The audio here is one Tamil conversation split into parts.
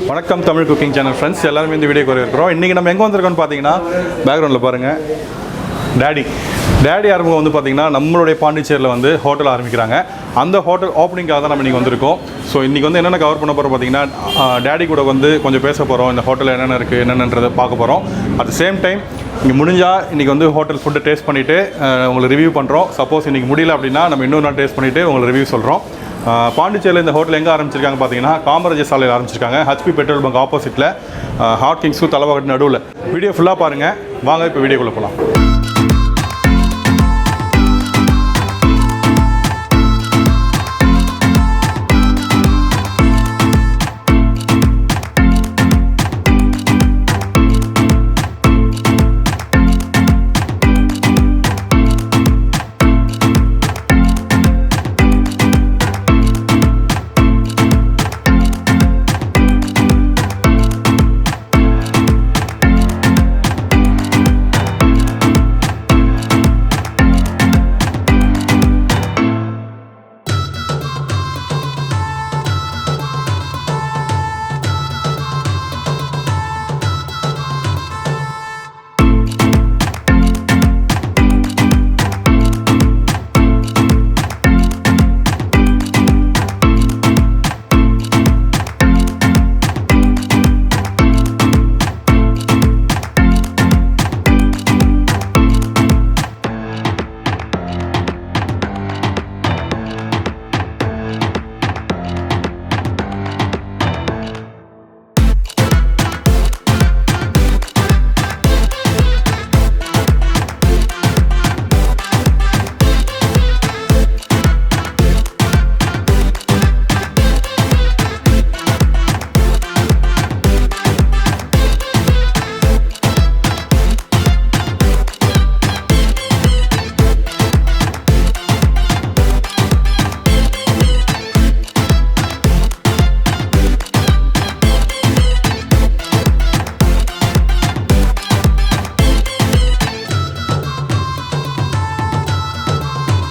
வணக்கம் தமிழ் குக்கிங் சேனல் ஃப்ரெண்ட்ஸ், எல்லாருமே இந்த வீடியோக்கு வரவேற்கிறோம். இன்றைக்கி நம்ம எங்கே வந்திருக்கோம்னு பார்த்தீங்கன்னா, பேக்ரவுண்டில் பாருங்கள், டேடி ஆரம்பம் வந்து பார்த்திங்கன்னா நம்மளுடைய பாண்டிச்சேரியில் வந்து ஹோட்டல் ஆரம்பிக்கிறாங்க. அந்த ஹோட்டல் ஓப்பனிங்காக தான் நம்ம இன்றைக்கி வந்திருக்கோம். ஸோ இன்றைக்கி வந்து என்னென்ன கவர் பண்ண போகிறோம் பார்த்தீங்கன்னா, டேடி கூட வந்து கொஞ்சம் பேச போகிறோம். இந்த ஹோட்டலில் என்னென்ன இருக்குது என்னென்னன்றதை பார்க்க போகிறோம். அட் த சேம் டைம் இங்கே முடிஞ்சால் இன்றைக்கி வந்து ஹோட்டல் ஃபுட்டை டேஸ்ட் பண்ணிவிட்டு உங்களுக்கு ரிவ்யூ பண்ணுறோம். சப்போஸ் இன்றைக்கி முடியல அப்படின்னா நம்ம இன்னொரு நாள் டேஸ்ட் பண்ணிவிட்டு உங்களுக்கு ரிவ்யூ சொல்கிறோம். பாண்டிச்சேரியில் இந்த ஹோட்டல் எங்கே ஆரம்பிச்சிருக்காங்க பார்த்தீங்கன்னா, காமராஜ் சாலையில் ஆரம்பிச்சிருக்காங்க. HP பெட்ரோல் பங்க் ஆப்போசிட்டில், ஹாட் கிங்ஸும் தலப்பாக்கட்டி நடுவில். வீடியோ ஃபுல்லாக பாருங்கள். வாங்க இப்போ வீடியோக்குள்ளே போகலாம்.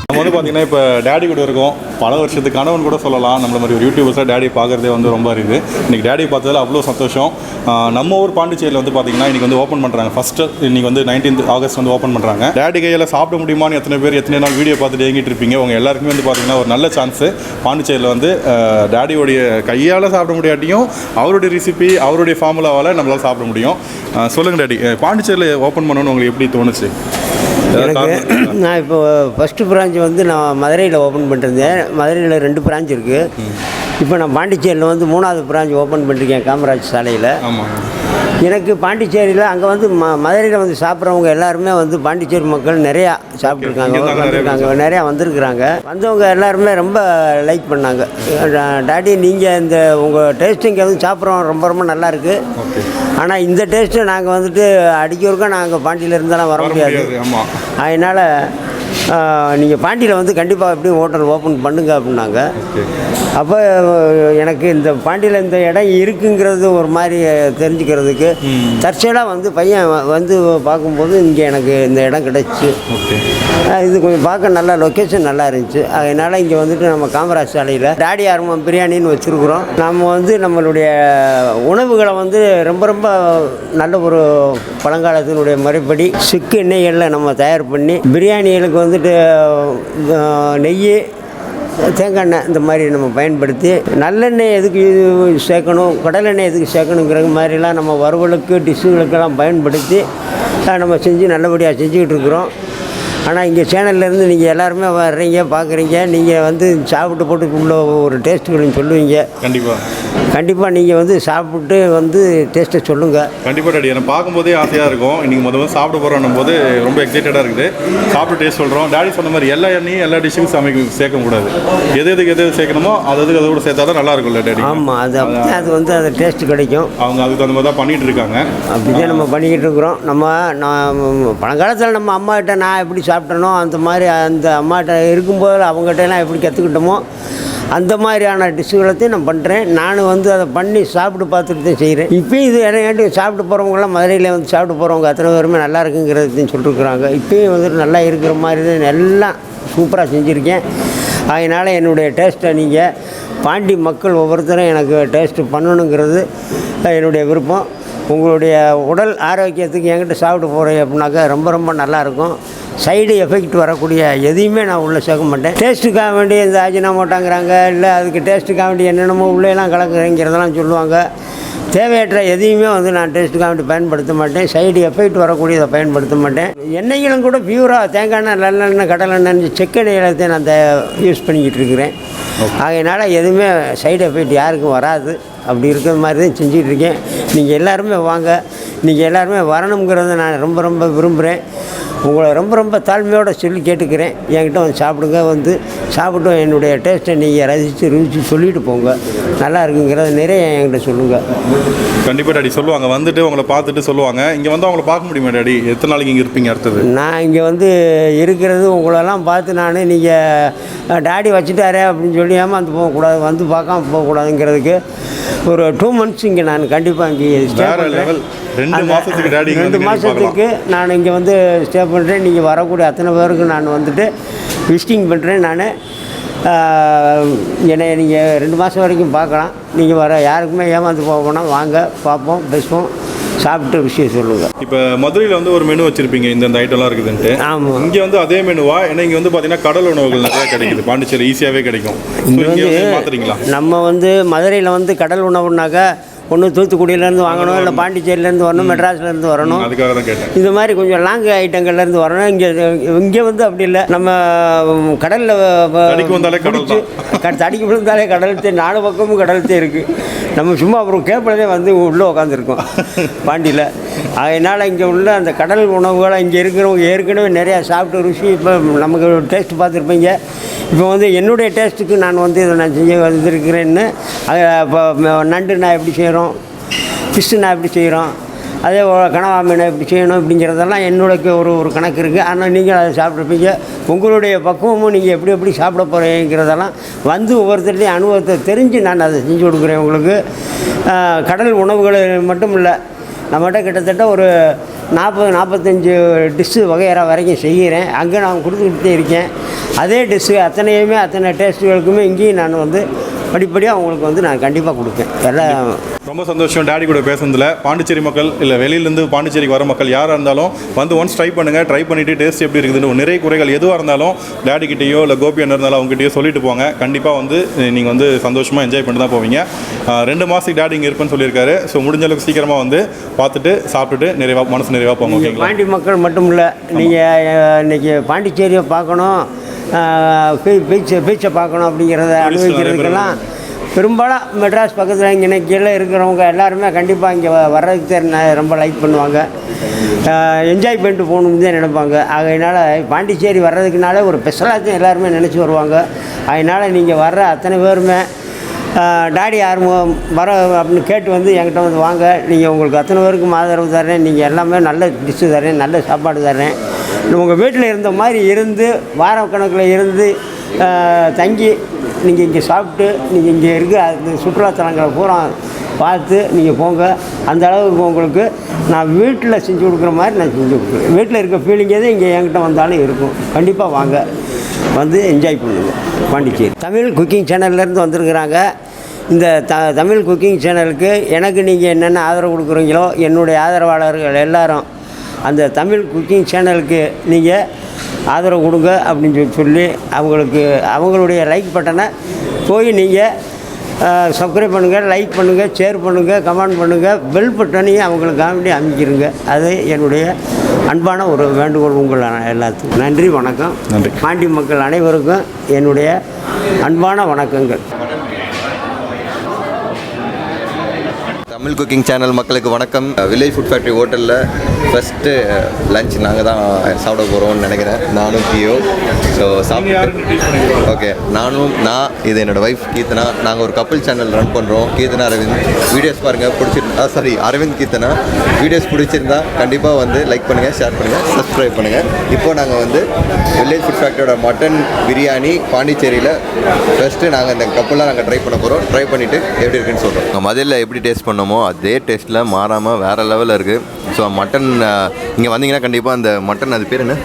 நம்ம வந்து பார்த்திங்கன்னா இப்போ டேடி கூட இருக்கோம். பல வருஷத்துக்கு கணவன் கூட சொல்லலாம். நம்மள மாதிரி ஒரு யூடியூபர்ஸாக டேடி பார்க்குறதே வந்து ரொம்ப இருக்குது. இன்றைக்கி டேடி பார்த்ததில் அவ்வளோ சந்தோஷம். நம்ம ஊர் பாண்டிச்சேரியில் வந்து பார்த்திங்கன்னா இன்றைக்கி வந்து ஓப்பன் பண்ணுறாங்க. ஃபஸ்ட்டு இன்றைக்கி வந்து 19th ஆகஸ்ட் வந்து ஓப்பன் பண்ணுறாங்க. டேடி கையில் சாப்பிட முடியுமான்னு எத்தனை நாள் வீடியோ பார்த்துட்டு ஏங்கிட்டு இருப்பீங்க. உங்கள் எல்லாருக்குமே வந்து பார்த்திங்கன்னா ஒரு நல்ல சான்ஸு. பாண்டிச்சேரியில் வந்து டேடியோடைய கையால் சாப்பிட முடியாட்டியும் அவருடைய ரெசிபி அவருடைய ஃபார்முலாவால் நம்மளால் சாப்பிட முடியும். சொல்லுங்கள் டேடி, பாண்டிச்சேரியில் ஓப்பன் பண்ணணும்னு உங்களுக்கு எப்படி தோணுச்சு? எனக்கு நான் இப்போ ஃபஸ்ட்டு பிரான்ச் வந்து நான் மதுரையில் ஓப்பன் பண்ணிருந்தேன். மதுரையில் 2 பிரான்ச் இருக்குது. இப்போ நான் பாண்டிச்சேரியில் வந்து 3வது பிரான்ச் ஓப்பன் பண்ணியிருக்கேன், காமராஜ் சாலையில். எனக்கு பாண்டிச்சேரியில் அங்கே வந்து மதுரையில் வந்து சாப்பிட்றவங்க எல்லாருமே வந்து பாண்டிச்சேரி மக்கள் நிறையா சாப்பிட்ருக்காங்க, நிறையா வந்திருக்கிறாங்க. வந்தவங்க எல்லாருமே ரொம்ப லைக் பண்ணாங்க. டாடி நீங்கள் இந்த உங்கள் டேஸ்ட்டு இங்கே வந்து சாப்பிட்றோம் ரொம்ப நல்லாயிருக்கு. ஆனால் இந்த டேஸ்ட்டு நாங்கள் வந்துட்டு அடிக்கிறதுக்கா நாங்கள் பாண்டியில் இருந்தாலும் வர முடியாது. அதனால் நீங்கள் பாண்டியில் வந்து கண்டிப்பாக எப்படியும் ஹோட்டல் ஓப்பன் பண்ணுங்க அப்படின்னாங்க. அப்போ எனக்கு இந்த பாண்டியில் இந்த இடம் இருக்குங்கிறது ஒரு மாதிரி தெரிஞ்சுக்கிறதுக்கு தற்செயலாக வந்து பையன் வந்து பார்க்கும்போது இங்கே எனக்கு இந்த இடம் கிடச்சி, இது கொஞ்சம் பார்க்க நல்லா லொக்கேஷன் நல்லா இருந்துச்சு. அதனால் இங்கே வந்துட்டு நம்ம காமராஜ் சாலையில் டாடி அருமம் பிரியாணின்னு வச்சுருக்குறோம். நம்ம வந்து நம்மளுடைய உணவுகளை வந்து ரொம்ப நல்ல ஒரு பழங்காலத்தினுடைய முறைப்படி சிக்கு எண்ணெய்களில் நம்ம தயார் பண்ணி பிரியாணிகளுக்கு வந்துட்டு நெய், தேங்காய் எண்ணெய் இந்த மாதிரி நம்ம பயன்படுத்தி, நல்லெண்ணெய் எதுக்கு சேர்க்கணும், கடலெண்ணெய் எதுக்கு சேர்க்கணுங்கிற மாதிரிலாம் நம்ம வறுவலுக்கு டிஷ்ஷுகளுக்கெல்லாம் பயன்படுத்தி நம்ம செஞ்சு நல்லபடியாக செஞ்சுக்கிட்டு இருக்கிறோம். ஆனால் இங்கே சேனல்லேருந்து நீங்கள் எல்லாருமே வர்றீங்க, பார்க்குறீங்க, நீங்கள் வந்து சாப்பிட்டு போட்டு உள்ள ஒரு டேஸ்ட்டுகளையும் சொல்லுவீங்க. கண்டிப்பாக நீங்கள் வந்து சாப்பிட்டு வந்து டேஸ்ட்டை சொல்லுங்கள். கண்டிப்பாக டாடி, எனக்கு பார்க்கும்போதே ஆசையாக இருக்கும். இன்றைக்கி முதல்ல சாப்பிட போகிறோம் போது ரொம்ப எக்ஸைட்டடாக இருக்குது. சாப்பிட்டு டேஸ்ட் சொல்கிறோம். டாடி சொன்ன மாதிரி எல்லா எண்ணெயும் எல்லா டிஷ்ஷுக்கும் சேர்க்கக்கூடாது. எது சேர்க்கணுமோ அது கூட சேர்த்தா தான் நல்லா இருக்கும்ல டாடி? ஆமாம், அது வந்து அது டேஸ்ட்டு கிடைக்கும். அவங்க அதுக்கு தகுந்த மாதிரி தான் பண்ணிகிட்டு இருக்காங்க. அப்படியே நம்ம பண்ணிக்கிட்டு இருக்கிறோம். நான் பழங்காலத்தில் நம்ம அம்மாக்கிட்ட நான் எப்படி சாப்பிட்டனோ அந்த மாதிரி அந்த அம்மாட்ட இருக்கும்போது அவங்ககிட்டலாம் எப்படி கற்றுக்கிட்டோமோ அந்த மாதிரியான டிஷ்ஷுகளத்தையும் நான் பண்ணுறேன். நான் வந்து அதை பண்ணி சாப்பிட்டு பார்த்துட்டு தான் செய்கிறேன். இப்போயும் இது இடையாட்டி சாப்பிட்டு போகிறவங்களாம் மதுரையில் வந்து சாப்பிட்டு போகிறவங்க அத்தனை பேருமே நல்லா இருக்குங்கிறதையும் சொல்லிருக்குறாங்க. இப்போயும் வந்துட்டு நல்லா இருக்கிற மாதிரி தான் எல்லாம் சூப்பராக செஞ்சுருக்கேன். அதனால் என்னுடைய டேஸ்ட்டை நீங்கள் பாண்டி மக்கள் ஒவ்வொருத்தரும் எனக்கு டேஸ்ட்டு பண்ணணுங்கிறது என்னுடைய விருப்பம். உங்களுடைய உடல் ஆரோக்கியத்துக்கு என்கிட்ட சாப்பிட்டு போகிறேன் அப்படின்னாக்கா ரொம்ப ரொம்ப நல்லாயிருக்கும். சைடு எஃபெக்ட் வரக்கூடிய எதையுமே நான் உள்ளே சேர்க்க மாட்டேன். டேஸ்ட்டுக்காக வேண்டி இந்த அஜினோமோட்டோங்கிறாங்க, இல்லை அதுக்கு டேஸ்ட்டுக்காக வேண்டி என்னென்னமோ உள்ளேலாம் கலக்குறேங்கிறதெல்லாம் சொல்லுவாங்க. தேவையற்ற எதையுமே வந்து நான் டேஸ்ட்டுக்காக வேண்டி பயன்படுத்த மாட்டேன். சைடு எஃபெக்ட் வரக்கூடியதை பயன்படுத்த மாட்டேன். எண்ணெய்களும் கூட பியூராக தேங்காய் எண்ணெய், நல்லெண்ணெய், கடலெண்ணெய், செக்கெண்ணெய்களை நான் யூஸ் பண்ணிக்கிட்டு இருக்கிறேன். அதனால் எதுவுமே சைடு எஃபெக்ட் யாருக்கும் வராது. அப்படி இருக்கிற மாதிரி தான் செஞ்சிகிட்ருக்கேன். நீங்கள் எல்லாருமே வாங்க, நீங்கள் எல்லாருமே வரணுங்கிறத நான் ரொம்ப ரொம்ப விரும்புகிறேன். உங்களை ரொம்ப ரொம்ப தாழ்மையோடு சொல்லி கேட்டுக்கிறேன். என்கிட்ட வந்து சாப்பிடுங்க, வந்து சாப்பிட்டு என்னுடைய டேஸ்ட்டை நீங்கள் ருசித்து சொல்லிட்டு போங்க. நல்லா இருக்குங்கிறத நிறைய என்கிட்ட சொல்லுங்கள். கண்டிப்பாக டாடி சொல்லுவாங்க, வந்துட்டு உங்களை பார்த்துட்டு சொல்லுவாங்க. இங்கே வந்து அவங்கள பார்க்க முடியுமா டாடி? எத்தனை நாளைக்கு இங்கே இருப்பீங்க அடுத்தது? நான் இங்கே வந்து இருக்கிறது உங்களெல்லாம் பார்த்து நான் நீங்கள் டாடி வச்சுட்டாரே அப்படின்னு சொல்லி ஏமாந்து போகக்கூடாது, வந்து பார்க்காம போகக்கூடாதுங்கிறதுக்கு ஒரு 2 months இங்கே நான் கண்டிப்பாக இங்கே ஸ்டே பண்ணுறேன். 2 மாதத்துக்கு நான் இங்கே வந்து ஸ்டே பண்ணுறேன். நீங்கள் வரக்கூடிய அத்தனை பேருக்கு நான் வந்துட்டு விசிட்டிங் பண்ணுறேன். நான் என்னை நீங்கள் 2 மாதம் வரைக்கும் பார்க்கலாம். நீங்கள் வர யாருக்குமே ஏமாந்து போகணும், வாங்க பார்ப்போம், பேசுவோம், சாப்பிட்டு விஷயம் சொல்லுங்கள். இப்போ மதுரையில் வந்து ஒரு மெனு வச்சுருப்பீங்க, இந்த ஐட்டம்லாம் இருக்குதுன்ட்டு. ஆமாம். இங்கே வந்து அதே மெனுவா? ஏன்னா இங்கே வந்து பார்த்தீங்கன்னா கடல் உணவுகள் நிறையா கிடைக்குது, பாண்டிச்சேரி ஈஸியாகவே கிடைக்கும். இங்கே வந்து பார்த்துறீங்களா? நம்ம வந்து மதுரையில் வந்து கடல் உணவுனாக்கா ஒன்று தூத்துக்குடியிலேருந்து வாங்கணும், இல்லை பாண்டிச்சேரியிலேருந்து வரணும், மெட்ராஸ்லேருந்து வரணும். அதுக்காக தான் கேட்டேன். இந்த மாதிரி கொஞ்சம் லாங் ஐட்டங்கள்லேருந்து வரணும். இங்கே வந்து அப்படி இல்லை. நம்ம கடலில் தடிக்கு வந்தாலே கடல் தே 4 பக்கமும் கடல் தே இருக்குது. நம்ம சும்மா அப்புறம் கேப்பிலே வந்து உள்ளே உட்காந்துருக்கோம் பாண்டியில். அதனால் இங்கே உள்ள அந்த கடல் உணவுகளை இங்கே இருக்கிறவங்க ஏற்கனவே நிறையா சாப்பிட்டு ருசி இப்போ நமக்கு டேஸ்ட் பார்த்துருப்பீங்க. இப்போ வந்து என்னுடைய டேஸ்ட்டுக்கு நான் வந்து இதை நான் செஞ்சு வந்திருக்கிறேன்னு. அதை இப்போ நண்டு நான் எப்படி செய்கிறோம், ஃபிஷ்ஷு நான் எப்படி செய்கிறோம், அதே கனவா மீனை எப்படி செய்யணும் அப்படிங்கிறதெல்லாம் என்னோடக்கு ஒரு கணக்கு இருக்குது. ஆனால் நீங்கள் அதை சாப்பிட்ருப்பீங்க. உங்களுடைய பக்குவமும் நீங்கள் எப்படி சாப்பிட போகிறீங்கிறதெல்லாம் வந்து ஒவ்வொருத்தருடையும் அனுபவத்தை தெரிஞ்சு நான் அதை செஞ்சு கொடுக்குறேன் உங்களுக்கு. கடல் உணவுகள் மட்டும் இல்லை, நம்மகிட்ட கிட்டத்தட்ட ஒரு 40-45 டிஷ்ஷு வகையறா வரைக்கும் செய்கிறேன். அங்கே நான் கொடுத்துக்கிட்டே இருக்கேன். அதே டிஷ்ஷு அத்தனை டேஸ்ட்டுகளுக்குமே இங்கேயும் நான் வந்து படிப்படியாக உங்களுக்கு வந்து நான் கண்டிப்பாக கொடுப்பேன். எல்லாம் ரொம்ப சந்தோஷம் டாடி கூட பேசுனதில். பாண்டிச்சேரி மக்கள் இல்லை வெளியிலேருந்து பாண்டிச்சேரிக்கு வர மக்கள் யாராக இருந்தாலும் வந்து ஒன்ஸ் ட்ரை பண்ணுங்கள். ட்ரை பண்ணிவிட்டு டேஸ்ட் எப்படி இருக்குதுன்னு நிறைய குறைகள் எதுவாக இருந்தாலும் டாடிக்கிட்டேயோ இல்லை கோபி என்ன இருந்தாலும் அவங்ககிட்டயோ சொல்லிட்டு போங்க. கண்டிப்பாக வந்து நீங்கள் வந்து சந்தோஷமாக என்ஜாய் பண்ணி தான் போவீங்க. 2 மாதத்துக்கு டாடி இங்கே இருப்பேன்னு சொல்லியிருக்காரு. ஸோ முடிஞ்ச அளவுக்கு சீக்கிரமாக வந்து பார்த்துட்டு சாப்பிட்டுட்டு மனசு நிறைவாக போங்க. ஓகே, பாண்டி மக்கள் மட்டும் இல்லை, நீங்கள் இன்றைக்கி பாண்டிச்சேரியை பார்க்கணும், பீச்சை பார்க்கணும் அப்படிங்கிறத அனுபவிக்கிறதுக்கெல்லாம் பெரும்பாலும் மெட்ராஸ் பக்கத்தில் இங்கே கீழே இருக்கிறவங்க எல்லாருமே கண்டிப்பாக இங்கே வர்றதுக்கு ரொம்ப லைக் பண்ணுவாங்க. என்ஜாய் பண்ணிட்டு போகணுன்னு தான் நினைப்பாங்க. அதனால் பாண்டிச்சேரி வர்றதுக்குனாலே ஒரு ஸ்பெஷலாக எல்லாருமே நினச்சி வருவாங்க. அதனால் நீங்கள் வர்ற அத்தனை பேருமே டாடி ஆறுமுகம் வர அப்படின்னு கேட்டு வந்து என்கிட்ட வந்து வாங்க. நீங்கள் உங்களுக்கு அத்தனை பேருக்கும் ஆதரவு தர்றேன். நீங்கள் எல்லாமே நல்ல டிஷ்ஷு தர்றேன், நல்ல சாப்பாடு தர்றேன். உங்கள் வீட்டில் இருந்த மாதிரி இருந்து வாரக்கணக்கில் இருந்து தங்கி நீங்கள் இங்கே சாப்பிட்டு நீங்கள் இங்கே இருக்க அந்த சுற்றுலாத்தலங்களை பூரா பார்த்து நீங்கள் போங்க. அந்த அளவுக்கு உங்களுக்கு நான் வீட்டில் செஞ்சு கொடுக்குற மாதிரி நான் செஞ்சு கொடுக்குறேன். வீட்டில் இருக்க ஃபீலிங்கே தான் இங்கே என்கிட்ட வந்தாலும் இருக்கும். கண்டிப்பாக வாங்க, வந்து என்ஜாய் பண்ணுங்கள். பாண்டிச்சேரி தமிழ் குக்கிங் சேனல்லேருந்து வந்திருக்கிறாங்க. இந்த தமிழ் குக்கிங் சேனலுக்கு எனக்கு நீங்கள் என்னென்ன ஆதரவு கொடுக்குறீங்களோ என்னுடைய ஆதரவாளர்கள் எல்லாரும் அந்த தமிழ் குக்கிங் சேனலுக்கு நீங்கள் ஆதரவு கொடுங்க அப்படின்னு சொல்லி அவங்களுடைய லைக் பட்டனை போய் நீங்கள் சப்ஸ்கிரைப் பண்ணுங்கள், லைக் பண்ணுங்கள், ஷேர் பண்ணுங்கள், கமெண்ட் பண்ணுங்கள், பெல் பட்டனையும் அவங்களுக்காக வேண்டி அமைக்கிருங்க. அது என்னுடைய அன்பான ஒரு வேண்டுகோள் உங்கள் எல்லாத்துக்கும். நன்றி, வணக்கம். நன்றி. பாண்டி மக்கள் அனைவருக்கும் என்னுடைய அன்பான வணக்கங்கள். தமிழ் குக்கிங் சேனல் மக்களுக்கு வணக்கம். வில்லேஜ் ஃபுட் ஃபேக்ட்ரி ஹோட்டலில் ஃபஸ்ட்டு லஞ்ச் நாங்கள் தான் சாப்பிட போகிறோம்னு நினைக்கிறேன். நானும் பியோ. ஸோ சாப்பிட்டு ஓகே, நான் இது என்னோடய ஒய்ஃப் கீர்த்தனா. நாங்கள் ஒரு கப்புள் சேனல் ரன் பண்ணுறோம். கீர்த்தனா அரவிந்த் வீடியோஸ் பாருங்கள். அரவிந்த் கீர்த்தனா வீடியோஸ் பிடிச்சிருந்தா கண்டிப்பாக வந்து லைக் பண்ணுங்கள், ஷேர் பண்ணுங்கள், சப்ஸ்கிரைப் பண்ணுங்கள். இப்போது நாங்கள் வந்து வில்லேஜ் ஃபுட் ஃபேக்ட்ரியோட மட்டன் பிரியாணி பாண்டிச்சேரியில் ஃபஸ்ட்டு நாங்கள் இந்த கப்புலாம் நாங்கள் ட்ரை பண்ண போகிறோம். ட்ரை பண்ணிவிட்டு எப்படி இருக்குன்னு சொல்கிறோம். மதுரையில் எப்படி டேஸ்ட் பண்ணோமோ சாப்பிட்டோமோ அதே டேஸ்ட்டில் மாறாமல் வேறு லெவலில் இருக்குது. ஸோ மட்டன் இங்கே வந்தீங்கன்னா கண்டிப்பாக அந்த மட்டன், அது பேர் என்ன,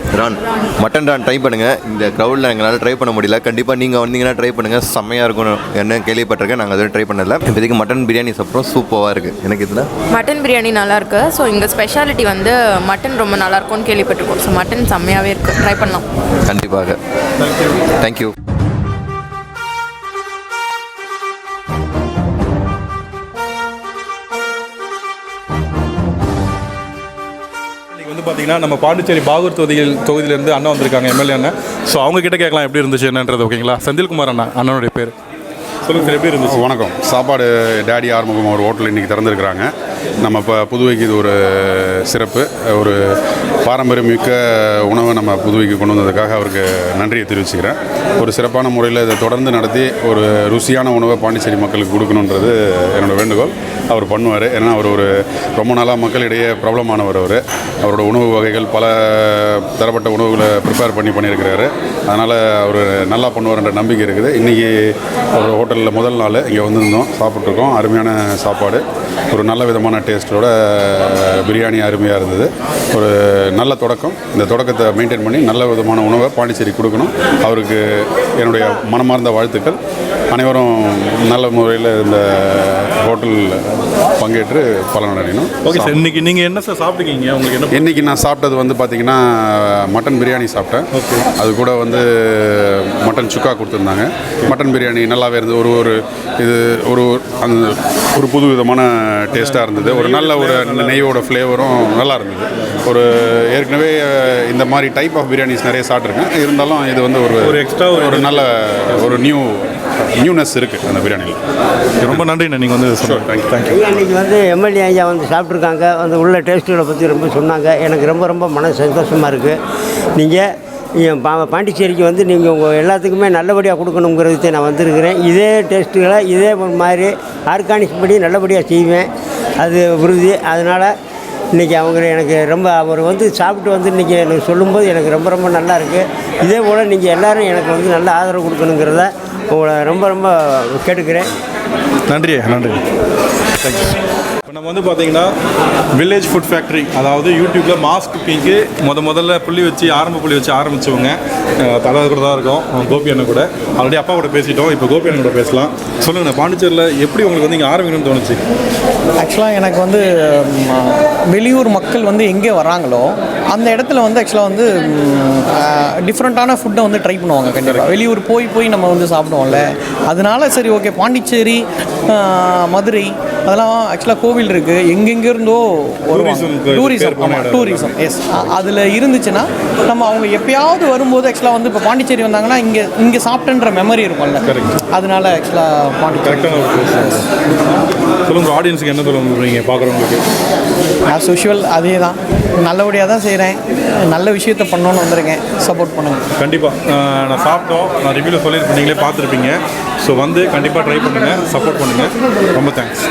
மட்டன் ட்ரை பண்ணுங்கள். இந்த க்ரௌடில் எங்களால் ட்ரை பண்ண முடியல. கண்டிப்பாக நீங்கள் வந்தீங்கன்னா ட்ரை பண்ணுங்கள், செம்மையாக இருக்கும். என்ன கேள்விப்பட்டிருக்கேன், நாங்கள் அதை ட்ரை பண்ணல. இப்போதைக்கு மட்டன் பிரியாணி சாப்பிட்றோம், சூப்பராக இருக்குது. எனக்கு இதில் மட்டன் பிரியாணி நல்லாயிருக்கு. ஸோ இங்கே ஸ்பெஷாலிட்டி வந்து மட்டன் ரொம்ப நல்லாயிருக்கும்னு கேள்விப்பட்டிருக்கோம். ஸோ மட்டன் செம்மையாகவே இருக்குது, ட்ரை பண்ணலாம். கண்டிப்பாக. தேங்க்யூ. பார்த்தீங்கன்னா நம்ம பாண்டிச்சேரி பாகூர் தொகுதியிலேருந்து அண்ணா வந்திருக்காங்க, எம்எல்ஏ அண்ணன். ஸோ அவங்க கிட்ட கேட்கலாம் எப்படி இருந்துச்சு என்னன்றது. ஓகேங்களா? செந்தில்குமார் அண்ணனுடைய பேர் சொல்லுங்கள் சார், எப்படி இருந்துச்சு? வணக்கம். சாப்பாடு டேடி ஆறுமுகம் ஒரு ஹோட்டல் இன்றைக்கி திறந்துருக்குறாங்க. நம்ம இப்போ புதுவைக்கு இது ஒரு சிறப்பு, ஒரு பாரம்பரியமிக்க உணவை நம்ம புதுவைக்கு கொண்டு வந்ததுக்காக அவருக்கு நன்றியை தெரிவிச்சுக்கிறேன். ஒரு சிறப்பான முறையில் இதை தொடர்ந்து நடத்தி ஒரு ருசியான உணவை பாண்டிச்சேரி மக்களுக்கு கொடுக்கணுன்றது என்னோடய வேண்டுகோள். அவர் பண்ணுவார். ஏன்னா அவர் ஒரு ரொம்ப நாளாக மக்களிடையே பிரபலமானவர். அவரோட உணவு வகைகள் பல தரப்பட்ட உணவுகளை ப்ரிப்பேர் பண்ணியிருக்கிறாரு. அதனால் அவர் நல்லா பண்ணுவார்ன்ற நம்பிக்கை இருக்குது. இன்றைக்கி அவர் ஹோட்டலில் முதல் நாள் இங்கே வந்திருந்தோம், சாப்பிட்ருக்கோம். அருமையான சாப்பாடு, ஒரு நல்ல விதமான டேஸ்ட்டோட பிரியாணி அருமையாக இருந்தது. ஒரு நல்ல தொடக்கம். இந்த தொடக்கத்தை மெயின்டைன் பண்ணி நல்ல விதமான உணவை பாண்டிச்சேரி கொடுக்கணும். அவருக்கு என்னுடைய மனமார்ந்த வாழ்த்துக்கள். அனைவரும் நல்ல முறையில் இந்த ஹோட்டல் பங்கேற்று பலனடையணும். ஓகே சார், இன்றைக்கி நீங்கள் என்ன சார் சாப்பிட்டுக்கீங்க? உங்களுக்கு என்ன? இன்றைக்கி நான் சாப்பிட்டது வந்து பார்த்திங்கன்னா மட்டன் பிரியாணி சாப்பிட்டேன். ஓகே. அது கூட வந்து மட்டன் சுக்கா கொடுத்துருந்தாங்க. மட்டன் பிரியாணி நல்லாவே இருந்தது. ஒரு புது விதமான டேஸ்ட்டாக இருந்தது. ஒரு நல்ல ஒரு நெய்யோட ஃப்ளேவரும் நல்லா இருந்தது. ஒரு ஏற்கனவே இந்த மாதிரி டைப் ஆஃப் பிரியாணிஸ் நிறைய சாப்பிட்ருக்கேன். இருந்தாலும் இது வந்து ஒரு எக்ஸ்ட்ரா ஒரு நல்ல ஒரு நியூனஸ் இருக்குது அந்த பிரியாணியில். ரொம்ப நன்றிண்ணே, நீங்கள் வந்து தேங்க்யூ. இன்றைக்கி வந்து எம்எல்ஏ ஐயா வந்து சாப்பிட்ருக்காங்க, வந்து உள்ள டேஸ்ட்டுகளை பற்றி ரொம்ப சொன்னாங்க. எனக்கு ரொம்ப மன சந்தோஷமாக இருக்குது. நீங்கள் பாண்டிச்சேரிக்கு வந்து நீங்கள் உங்கள் எல்லாத்துக்குமே நல்லபடியாக கொடுக்கணுங்கிறதுக்கு நான் வந்திருக்கிறேன். இதே டேஸ்ட்டுகளை இதே மாதிரி ஆர்கானிக் படி நல்லபடியாக செய்வேன், அது உறுதி. அதனால் இன்றைக்கி எனக்கு அவர் வந்து சாப்பிட்டு வந்து இன்றைக்கி எனக்கு சொல்லும்போது எனக்கு ரொம்ப நல்லா இருக்குது. இதே போல் நீங்கள் எல்லோரும் எனக்கு வந்து நல்ல ஆதரவு கொடுக்கணுங்கிறத உங்களை ரொம்ப கேட்டுக்கிறேன். நன்றி. தேங்க்யூ. இப்போ நம்ம வந்து பார்த்தீங்கன்னா வில்லேஜ் ஃபுட் ஃபேக்ட்ரி, அதாவது யூடியூப்பில் மாஸ்க் குக்கிங்க்கு முதல்ல ஆரம்ப புள்ளி வச்சு ஆரம்பித்தவங்க தலைவர் கூட தான் இருக்கோம், கோபி அண்ணன் கூட. ஆல்ரெடி அப்பா கூட பேசிட்டோம், இப்போ கோபி அண்ணன் கூட பேசலாம். சொல்லுங்கள், பாண்டிச்சேரியில் எப்படி உங்களுக்கு வந்து இங்கே ஆரம்பிக்கணும்னு தோணுச்சு? ஆக்சுவலாக எனக்கு வந்து வெளியூர் மக்கள் வந்து எங்கே வராங்களோ அந்த இடத்துல வந்து ஆக்சுவலாக வந்து டிஃப்ரெண்ட்டான ஃபுட்டை வந்து ட்ரை பண்ணுவாங்க. கண்டிப்பாக வெளியூர் போய் நம்ம வந்து சாப்பிடுவோம்ல, அதனால சரி ஓகே பாண்டிச்சேரி, மதுரை அதெல்லாம் ஆக்சுவலாக கோவில் இருக்குது, எங்கெங்கேருந்தோ வருவாங்க. டூரிசம் எஸ், அதில் இருந்துச்சுன்னா நம்ம அவங்க எப்பயாவது வரும்போது ஆக்சுவலாக வந்து இப்போ பாண்டிச்சேரி வந்தாங்கன்னா இங்கே சாப்பிட்டுன்ற மெமரி இருக்கும்ல, அதனால ஆக்சுவலாக பாண்டிச்சேரி. சொல்லுங்கள், ஆடியன்ஸுக்கு என்ன சொல்லுங்க பார்க்குறவங்களுக்கு? ஆஸ் யூஷுவல் அதே தான், நல்லபடியாக தான் செய்கிறேன், நல்ல விஷயத்த பண்ணணுன்னு வந்திருக்கேன், சப்போர்ட் பண்ணுங்கள். கண்டிப்பாக நான் சாப்பிட்டோம், நான் ரிவ்யூவில் சொல்லியிருப்பேன், நீங்களே பார்த்துருப்பீங்க. ஸோ வந்து கண்டிப்பாக ட்ரை பண்ணுங்கள், சப்போர்ட் பண்ணுங்கள். ரொம்ப தேங்க்ஸ்.